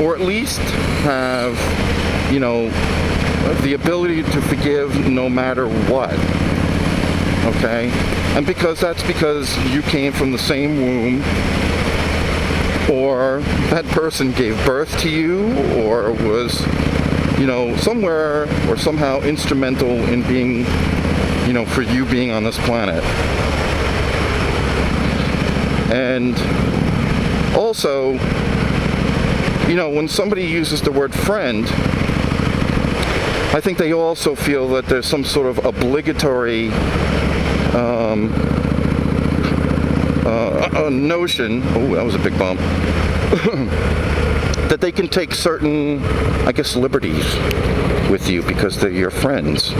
or at least have, the ability to forgive no matter what. Okay? And that's because you came from the same womb, or that person gave birth to you, or was, somewhere or somehow instrumental in being, for you being on this planet. And also, when somebody uses the word friend, I think they also feel that there's some sort of obligatory notion, that was a big bump, that they can take certain, liberties with you because they're your friends.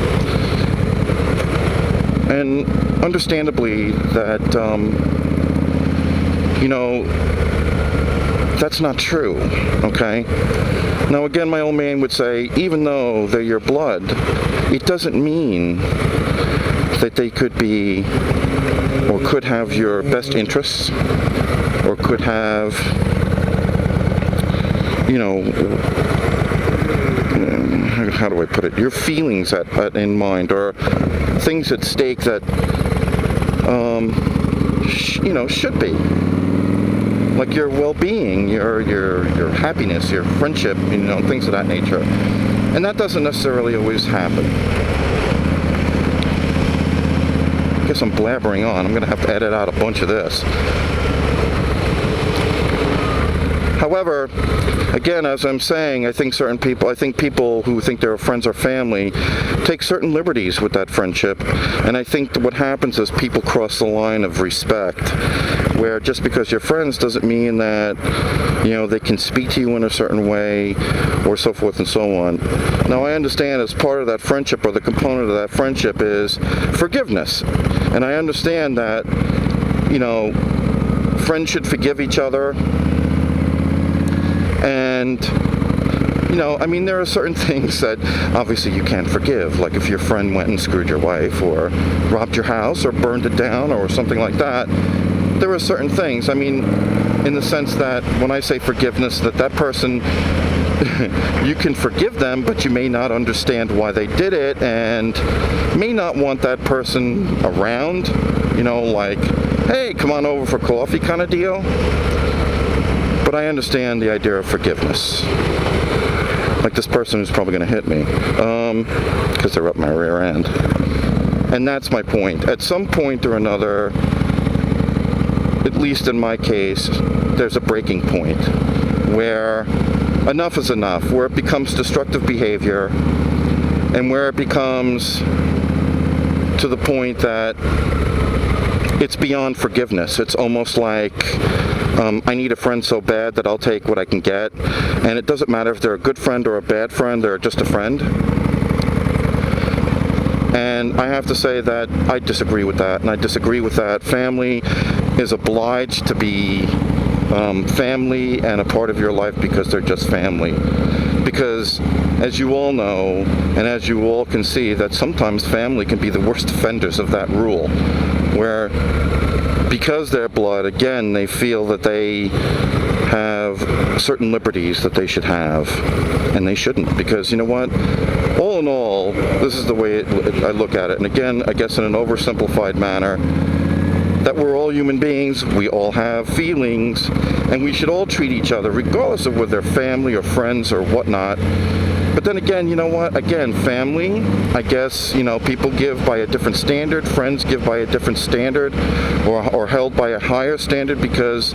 And understandably that, that's not true, okay? Now again, my old man would say, even though they're your blood, it doesn't mean that they could be, or could have your best interests, or could have, how do I put it, your feelings in mind, or things at stake that, should be. Like your well-being, your happiness, your friendship, things of that nature. And that doesn't necessarily always happen. I guess I'm blabbering on. I'm going to have to edit out a bunch of this. However, again, as I'm saying, I think people who think they're friends or family take certain liberties with that friendship. And I think that what happens is people cross the line of respect, where just because you're friends doesn't mean that, they can speak to you in a certain way, or so forth and so on. Now, I understand as part of that friendship, or the component of that friendship, is forgiveness. And I understand that, friends should forgive each other. And, there are certain things that obviously you can't forgive. Like if your friend went and screwed your wife, or robbed your house, or burned it down, or something like that. There are certain things, in the sense that when I say forgiveness, that person, you can forgive them, but you may not understand why they did it, and may not want that person around, like, hey, come on over for coffee kind of deal. But I understand the idea of forgiveness. Like this person who's probably going to hit me, because they're up my rear end. And that's my point. At some point or another, at least in my case, there's a breaking point where enough is enough, where it becomes destructive behavior, and where it becomes to the point that it's beyond forgiveness. It's almost like I need a friend so bad that I'll take what I can get, and it doesn't matter if they're a good friend or a bad friend, they're just a friend. And I have to say that I disagree with that, and I disagree with that. Family is obliged to be family and a part of your life because they're just family. Because, as you all know, and as you all can see, that sometimes family can be the worst offenders of that rule, where because they're blood, again, they feel that they have certain liberties that they should have, and they shouldn't, because you know what? All in all, this is the way I look at it, and again, I guess in an oversimplified manner, that we're all human beings, we all have feelings, and we should all treat each other, regardless of whether they're family or friends or whatnot. But then again, you know what? Again, family, I guess, people give by a different standard, friends give by a different standard, or held by a higher standard because,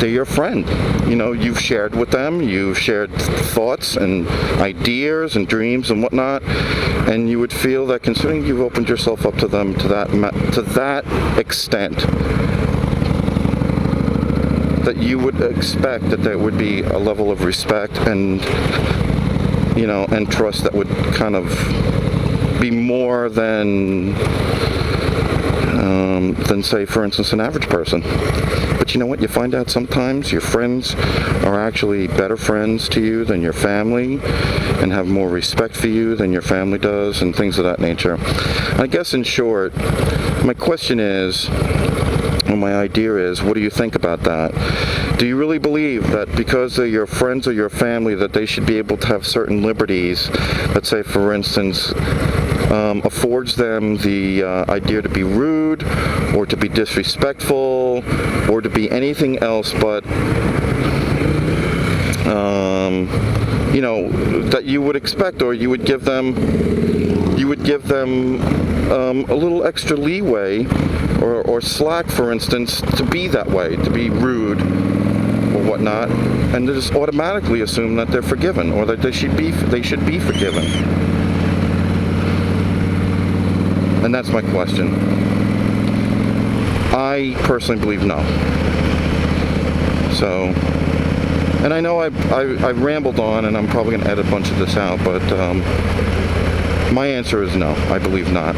they're your friend. You've shared with them, you've shared thoughts and ideas and dreams and whatnot, and you would feel that considering you've opened yourself up to them to that extent, that you would expect that there would be a level of respect and, and trust that would kind of be more than say, for instance, an average person. But you know what? You find out sometimes your friends are actually better friends to you than your family, and have more respect for you than your family does, and things of that nature. I guess in short, my question is, or my idea is, what do you think about that? Do you really believe that because they're your friends or your family that they should be able to have certain liberties? Let's say, for instance, affords them the idea to be rude or to be disrespectful or to be anything else but you know, that you would expect, or you would give them a little extra leeway or slack, for instance, to be that way, to be rude or whatnot, and to just automatically assume that they're forgiven or that they should be forgiven. And that's my question. I personally believe no. So, and I know I rambled on, and I'm probably going to edit a bunch of this out, but my answer is no. I believe not.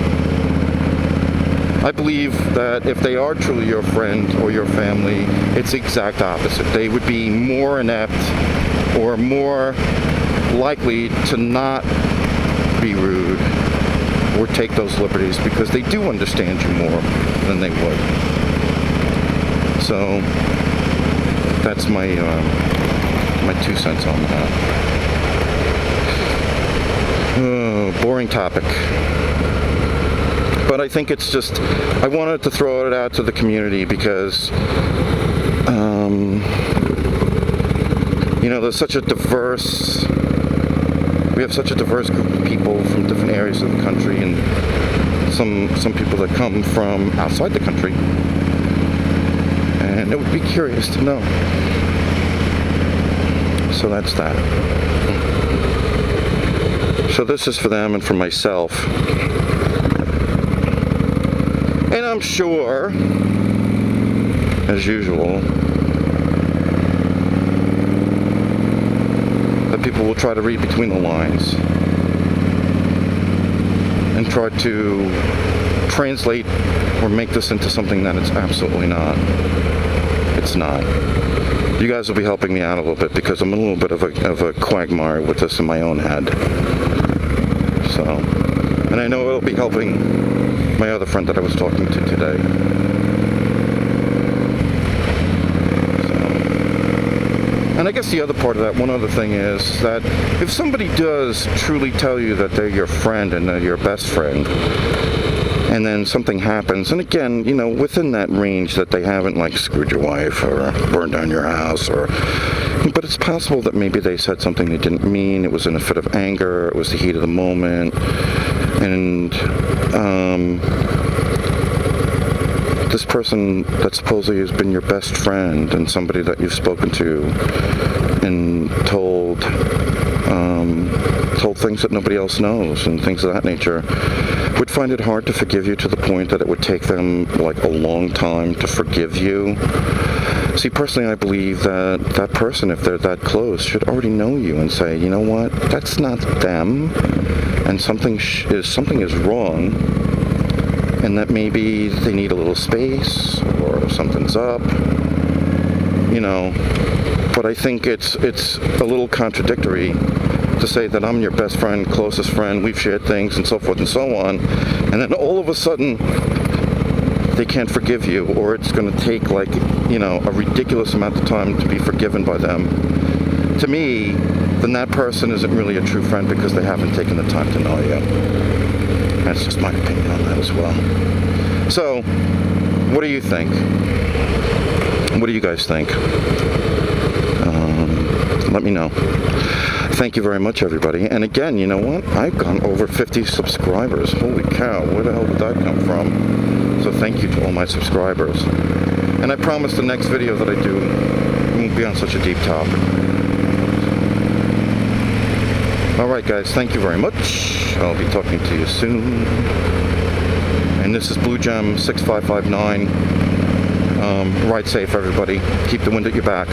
I believe that if they are truly your friend or your family, it's the exact opposite. They would be more inept or more likely to not be rude or take those liberties because they do understand you more than they would. So that's my 2 cents on that. Boring topic. But I think it's just, I wanted to throw it out to the community because, you know, there's such a diverse, we have such a diverse group of people from different areas of the country, and some people that come from outside the country, and it would be curious to know. So that's that. So this is for them and for myself. And I'm sure, as usual, that people will try to read between the lines and try to translate or make this into something that it's absolutely not. It's not. You guys will be helping me out a little bit because I'm in a little bit of a quagmire with this in my own head. So, and I know it'll be helping my other friend that I was talking to today. So, and I guess the other part of that, one other thing is that if somebody does truly tell you that they're your friend and they're your best friend, and then something happens, and again, you know, within that range that they haven't like screwed your wife or burned down your house, or, but it's possible that maybe they said something they didn't mean, it was in a fit of anger, it was the heat of the moment, and this person that supposedly has been your best friend and somebody that you've spoken to and told things that nobody else knows and things of that nature, would find it hard to forgive you to the point that it would take them like a long time to forgive you. See, personally, I believe that that person, if they're that close, should already know you and say, you know what, that's not them, and something is wrong, and that maybe they need a little space or something's up, you know. But I think it's a little contradictory to say that I'm your best friend, closest friend, we've shared things and so forth and so on, and then all of a sudden they can't forgive you, or it's going to take like, you know, a ridiculous amount of time to be forgiven by them. To me, then that person isn't really a true friend because they haven't taken the time to know you. That's just my opinion on that as well. So, what do you think? What do you guys think? Let me know. Thank you very much, everybody. And again, you know what? I've gone over 50 subscribers. Holy cow, where the hell did that come from? So thank you to all my subscribers. And I promise the next video that I do won't be on such a deep topic. Alright guys, thank you very much. I'll be talking to you soon. And this is Blue Gem 6559. Ride safe, everybody. Keep the wind at your back.